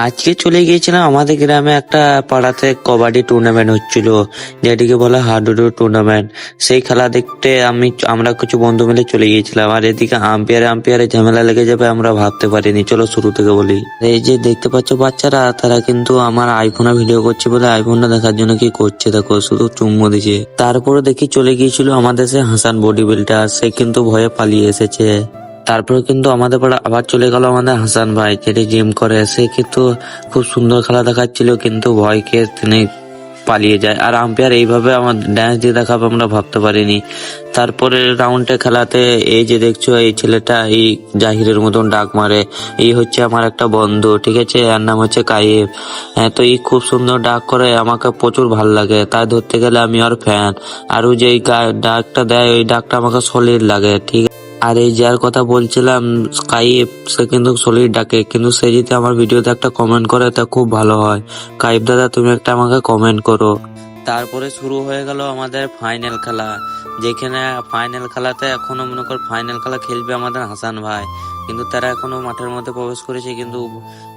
আজকে চলে গিয়েছিলাম আমাদের গ্রামে একটা পাড়াতে কবাডি টুর্নামেন্ট হচ্ছিল, যেটিকে বলে হাডুডু টুর্নামেন্ট। সেই খেলা দেখতে আমরা কিছু বন্ধু মিলে চলে গিয়েছিলাম। আর এদিকে আম্পায়ারে ঝামেলা লেগে যাবে আমরা ভাবতে পারিনি। চলো শুরু থেকে বলি। এই যে দেখতে পাচ্ছ বাচ্চারা, তারা কিন্তু আমার আইফোনে ভিডিও করছে বলে আইফোনটা দেখার জন্য কি করছে দেখো, শুধু চুম্বো দিচ্ছে। তারপরে দেখি চলে গিয়েছিল আমাদের সে হাসান বডি বিল্ডার, সে কিন্তু ভয়ে পালিয়ে এসেছে। তারপরে কিন্তু আমাদের পাড়া আবার চলে গেল আমাদের হাসান ভাই, যেটি জিম করে। সে কিন্তু খুব সুন্দর খেলা দেখাচ্ছিল, কিন্তু ভয়কে তিনি পালিয়ে যায়। আর আম্পায়ার এইভাবে আমার ড্যান্স দিয়ে দেখাবে আমরা ভাবতে পারিনি। তারপরে রাউন্ডে খেলাতে এই যে দেখছো এই ছেলেটা, এই জাহিরের মতন ডাক মারে, এই হচ্ছে আমার একটা বন্ধু, ঠিক আছে, এর নাম হচ্ছে কাইফ। হ্যাঁ, তো এই খুব সুন্দর ডাক করে, আমাকে প্রচুর ভাল লাগে, তাই ধরতে গেলে আমি ওর ফ্যান। আর ও যে এই ডাকটা দেয়, ওই ডাকটা আমাকে সলিড লাগে, ঠিক। আর এই যার কথা বলছিলাম কাইফ, সে কিন্তু সলিড ডাকে, কিন্তু সে যদি আমার ভিডিওতে একটা কমেন্ট করে তা খুব ভালো হয়। কাইফ দাদা, তুমি একটা আমাকে কমেন্ট করো। তারপরে শুরু হয়ে গেল আমাদের ফাইনাল খেলা, যেখানে ফাইনাল খেলাতে এখনো মনে কর ফাইনাল খেলা খেলবে আমাদের হাসান ভাই, কিন্তু তারা এখনো মাঠের মধ্যে প্রবেশ করেছে, কিন্তু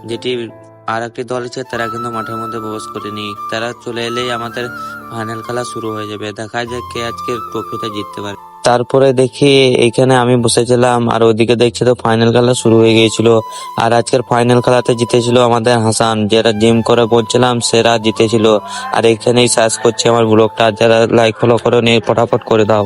যেটি আর একটি দল আছে তারা কিন্তু মাঠের মধ্যে প্রবেশ করেনি। তারা চলে এলেই আমাদের ফাইনাল খেলা শুরু হয়ে যাবে, দেখা যায় কে আজকে ট্রফিটা জিততে পারে। তারপরে দেখি এইখানে আমি বসেছিলাম, আর ওইদিকে দেখছি তো ফাইনাল খেলা শুরু হয়ে গিয়েছিল। আর আজকের ফাইনাল খেলাতে জিতেছিল আমাদের হাসান, যারা জিম করে বলছিলাম সেরা জিতেছিল। আর এইখানেই শেষ করছি আমার ব্লগটা। যারা লাইক ফলো করো নিয়ে ফটাফট করে দাও।